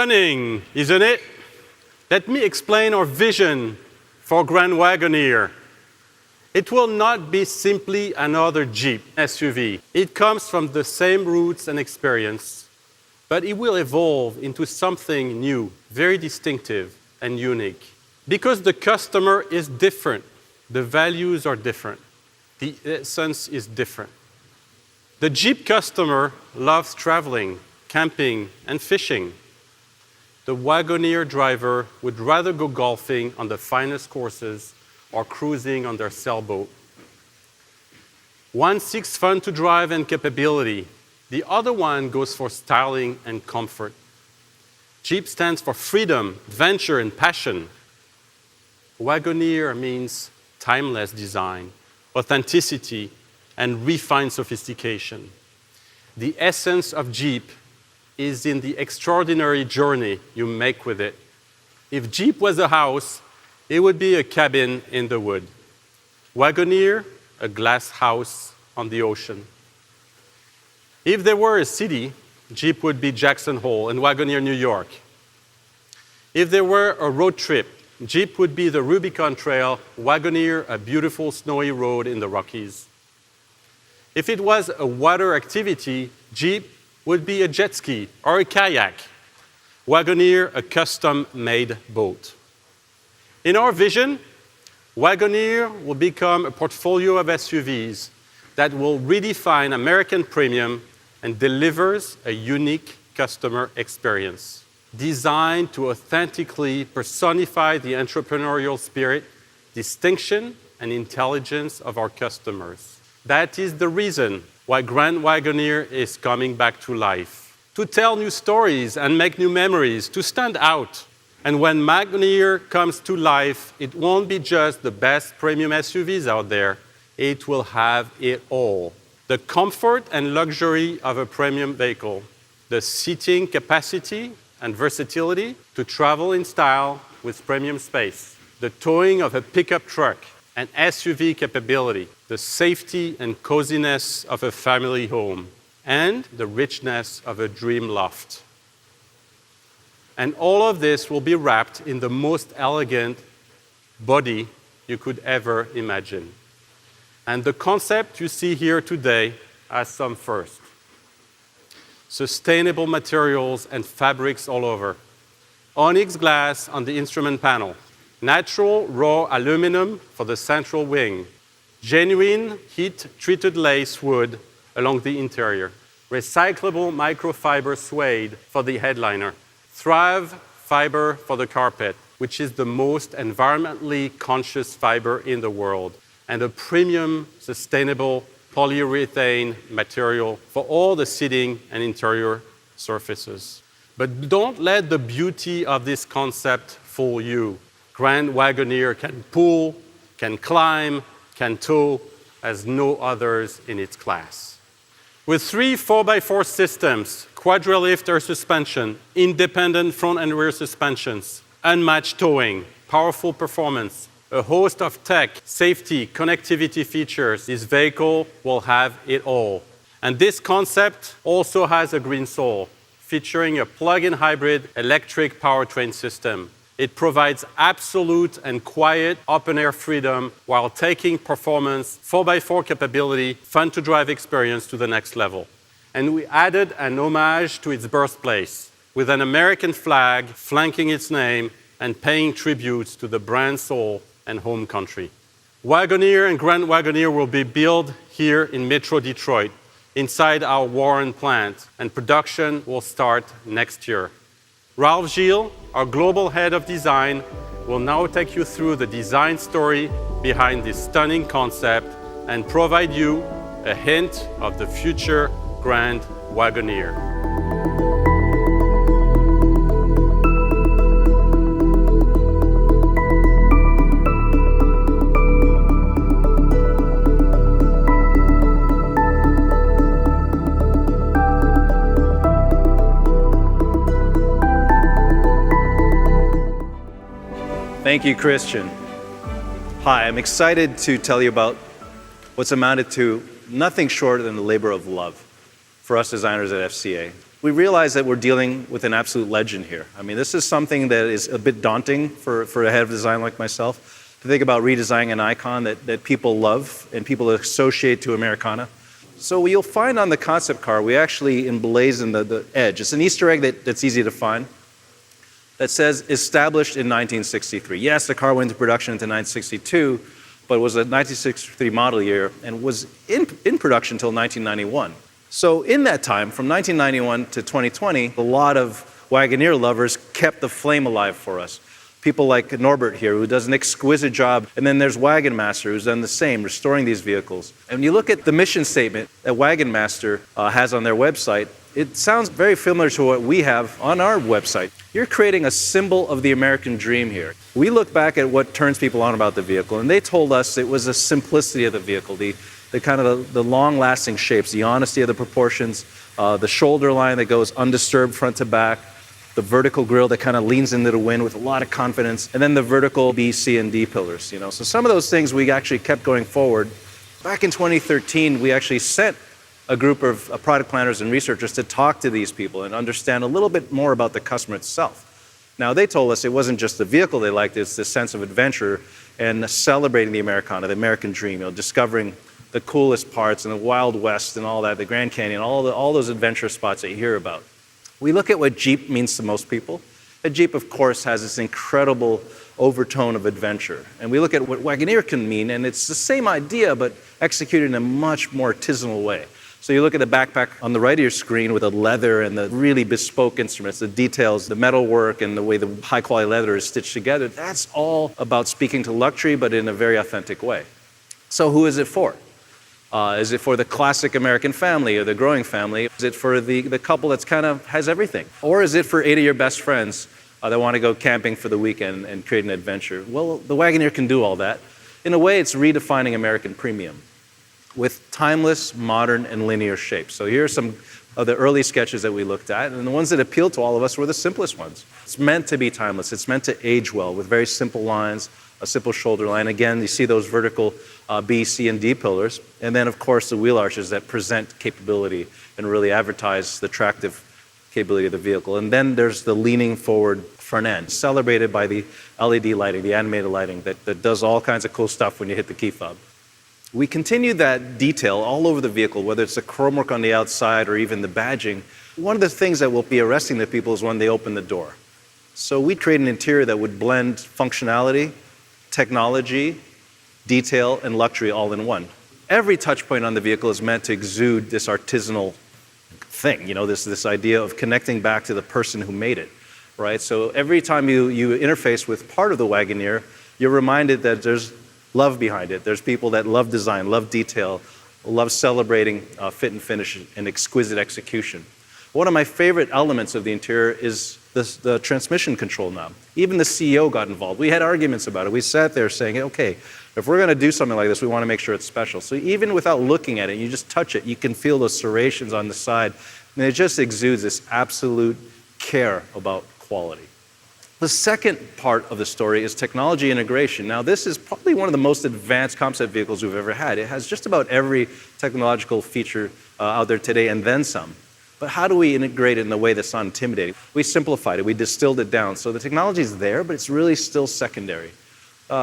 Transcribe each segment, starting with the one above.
Stunning, isn't it? Let me explain our vision for Grand Wagoneer. It will not be simply another Jeep SUV. It comes from the same roots and experience, but it will evolve into something new, very distinctive and unique. Because the customer is different, the values are different, the essence is different. The Jeep customer loves traveling, camping, and fishing. The Wagoneer driver would rather go golfing on the finest courses or cruising on their sailboat. One seeks fun to drive and capability. The other one goes for styling and comfort. Jeep stands for freedom, adventure, and passion. Wagoneer means timeless design, authenticity, and refined sophistication. The essence of Jeep is in the extraordinary journey you make with it. If Jeep was a house, it would be a cabin in the wood. Wagoneer, a glass house on the ocean. If there were a city, Jeep would be Jackson Hole and Wagoneer, New York. If there were a road trip, Jeep would be the Rubicon Trail, Wagoneer, a beautiful snowy road in the Rockies. If it was a water activity, Jeep would be a jet ski or a kayak. Wagoneer, a custom-made boat. In our vision, Wagoneer will become a portfolio of SUVs that will redefine American premium and delivers a unique customer experience, designed to authentically personify the entrepreneurial spirit, distinction, and intelligence of our customers. That is the reason why Grand Wagoneer is coming back to life. To tell new stories and make new memories, to stand out. And when Wagoneer comes to life, it won't be just the best premium SUVs out there. It will have it all. The comfort and luxury of a premium vehicle, the seating capacity and versatility to travel in style with premium space, the towing of a pickup truck and SUV capability, the safety and coziness of a family home, and the richness of a dream loft. And all of this will be wrapped in the most elegant body you could ever imagine. And the concept you see here today has some first. Sustainable materials and fabrics all over. Onyx glass on the instrument panel. Natural raw aluminum for the central wing. Genuine heat-treated lace wood along the interior. Recyclable microfiber suede for the headliner. Thrive fiber for the carpet, which is the most environmentally conscious fiber in the world, and a premium, sustainable polyurethane material for all the seating and interior surfaces. But don't let the beauty of this concept fool you. Grand Wagoneer can pull, can climb, can tow as no others in its class. With 3 4x4 systems, quadrilift air suspension, independent front and rear suspensions, unmatched towing, powerful performance, a host of tech, safety, connectivity features, this vehicle will have it all. And this concept also has a green soul, featuring a plug-in hybrid electric powertrain system. It provides absolute and quiet open-air freedom while taking performance, 4x4 capability, fun-to-drive experience to the next level. And we added an homage to its birthplace, with an American flag flanking its name and paying tributes to the brand's soul and home country. Wagoneer and Grand Wagoneer will be built here in Metro Detroit, inside our Warren plant, and production will start next year. Ralph Gilles, our global head of design, will now take you through the design story behind this stunning concept and provide you a hint of the future Grand Wagoneer. Thank you, Christian. Hi, I'm excited to tell you about what's amounted to nothing short than the labor of love for us designers at FCA. we realize that we're dealing with an absolute legend here. I mean, this is something that is a bit daunting for a head of design like myself, to think about redesigning an icon that people love and people associate to Americana. So you'll find on the concept car, we actually emblazon the edge. It's an Easter egg that's easy to find that says established in 1963. Yes, the car went into production into 1962, but it was a 1963 model year and was in production until 1991. So in that time, from 1991 to 2020, a lot of Wagoneer lovers kept the flame alive for us. People like Norbert here, who does an exquisite job. And then there's Wagon Master, who's done the same, restoring these vehicles. And when you look at the mission statement that Wagon Master has on their website, it sounds very similar to what we have on our website. You're creating a symbol of the American dream here. We look back at what turns people on about the vehicle, and they told us it was the simplicity of the vehicle, the kind of the long-lasting shapes, the honesty of the proportions, the shoulder line that goes undisturbed front to back, the vertical grille that kind of leans into the wind with a lot of confidence, and then the vertical B, C, and D pillars. So some of those things we actually kept going forward. Back in 2013, we actually sent a group of product planners and researchers to talk to these people and understand a little bit more about the customer itself. Now, they told us it wasn't just the vehicle they liked, it's the sense of adventure and celebrating the Americana, the American dream, discovering the coolest parts and the Wild West and all that, the Grand Canyon, all those adventure spots that you hear about. We look at what Jeep means to most people. A Jeep, of course, has this incredible overtone of adventure. And we look at what Wagoneer can mean, and it's the same idea, but executed in a much more artisanal way. So you look at the backpack on the right of your screen with the leather and the really bespoke instruments, the details, the metal work, and the way the high-quality leather is stitched together. That's all about speaking to luxury, but in a very authentic way. So who is it for? Is it for the classic American family or the growing family? Is it for the couple that's kind of has everything? Or is it for 8 of your best friends that want to go camping for the weekend and create an adventure? Well, the Wagoneer can do all that. In a way, it's redefining American premium with timeless, modern, and linear shapes. So here are some of the early sketches that we looked at, and the ones that appealed to all of us were the simplest ones. It's meant to be timeless. It's meant to age well with very simple lines, a simple shoulder line. Again, you see those vertical B, C, and D pillars. And then, of course, the wheel arches that present capability and really advertise the attractive capability of the vehicle. And then there's the leaning forward front end, celebrated by the LED lighting, the animated lighting that does all kinds of cool stuff when you hit the key fob. We continued that detail all over the vehicle, whether it's the chrome work on the outside or even the badging. One of the things that will be arresting to people is when they open the door. So we created an interior that would blend functionality, technology, detail, and luxury all in one. Every touch point on the vehicle is meant to exude this artisanal thing, this idea of connecting back to the person who made it, right? So every time you interface with part of the Wagoneer, you're reminded that there's love behind it. There's people that love design, love detail, love celebrating fit and finish and exquisite execution. One of my favorite elements of the interior is the transmission control knob. Even the CEO got involved. We had arguments about it. We sat there saying, okay, if we're going to do something like this, we want to make sure it's special. So even without looking at it, you just touch it, you can feel those serrations on the side, and it just exudes this absolute care about quality. The second part of the story is technology integration. Now, this is probably one of the most advanced concept vehicles we've ever had. It has just about every technological feature out there today and then some. But how do we integrate it in a way that's not intimidating? We simplified it. We distilled it down. So the technology is there, but it's really still secondary.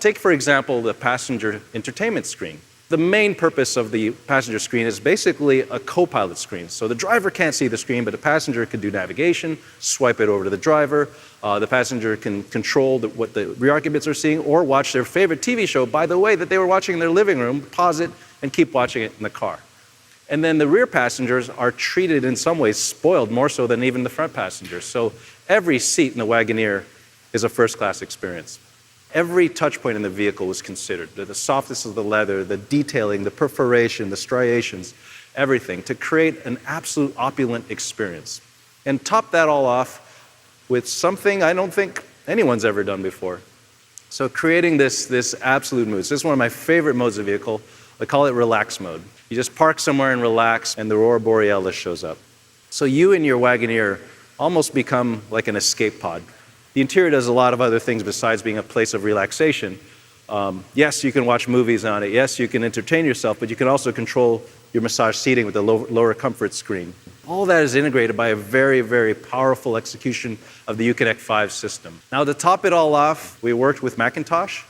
Take, for example, the passenger entertainment screen. The main purpose of the passenger screen is basically a co-pilot screen. So the driver can't see the screen, but the passenger can do navigation, swipe it over to the driver. The passenger can control what the rear occupants are seeing or watch their favorite TV show, by the way, that they were watching in their living room, pause it, and keep watching it in the car. And then the rear passengers are treated in some ways, spoiled more so than even the front passengers. So every seat in the Wagoneer is a first-class experience. Every touch point in the vehicle was considered. The softness of the leather, the detailing, the perforation, the striations, everything, to create an absolute opulent experience. And top that all off with something I don't think anyone's ever done before. So creating this absolute mood. So this is one of my favorite modes of vehicle. I call it relax mode. You just park somewhere and relax, and the Aurora Borealis shows up. So you and your Wagoneer almost become like an escape pod. The interior does a lot of other things besides being a place of relaxation. Yes, you can watch movies on it. Yes, you can entertain yourself, but you can also control your massage seating with the lower comfort screen. All that is integrated by a very, very powerful execution of the Uconnect 5 system. Now, to top it all off, we worked with Macintosh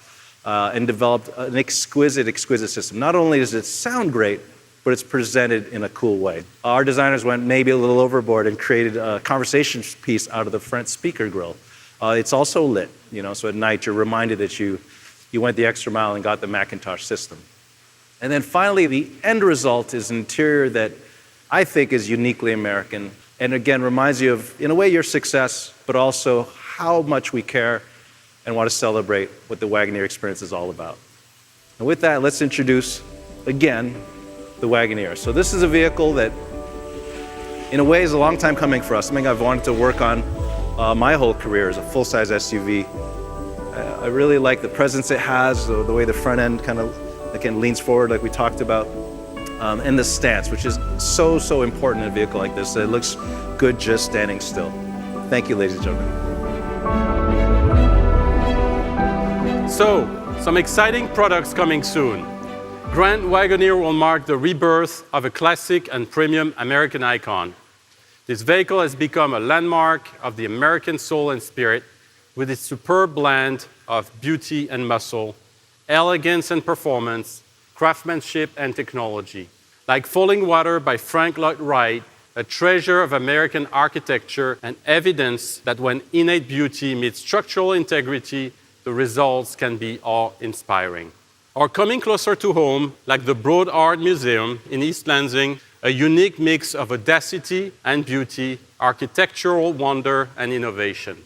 and developed an exquisite system. Not only does it sound great, but it's presented in a cool way. Our designers went maybe a little overboard and created a conversation piece out of the front speaker grille. It's also lit, so at night you're reminded that you went the extra mile and got the Macintosh system. And then finally, the end result is an interior that I think is uniquely American, and again reminds you of, in a way, your success, but also how much we care and want to celebrate what the Wagoneer experience is all about. And with that, let's introduce, again, the Wagoneer. So this is a vehicle that, in a way, is a long time coming for us, something I've wanted to work on my whole career as a full-size SUV. I really like the presence it has, the way the front end kind of, again, leans forward like we talked about, and the stance, which is so important in a vehicle like this. It looks good just standing still. Thank you, ladies and gentlemen. So, some exciting products coming soon. Grand Wagoneer will mark the rebirth of a classic and premium American icon. This vehicle has become a landmark of the American soul and spirit with its superb blend of beauty and muscle, elegance and performance, craftsmanship and technology. Like Falling Water by Frank Lloyd Wright, a treasure of American architecture and evidence that when innate beauty meets structural integrity, the results can be awe-inspiring. Or coming closer to home, like the Broad Art Museum in East Lansing, a unique mix of audacity and beauty, architectural wonder and innovation.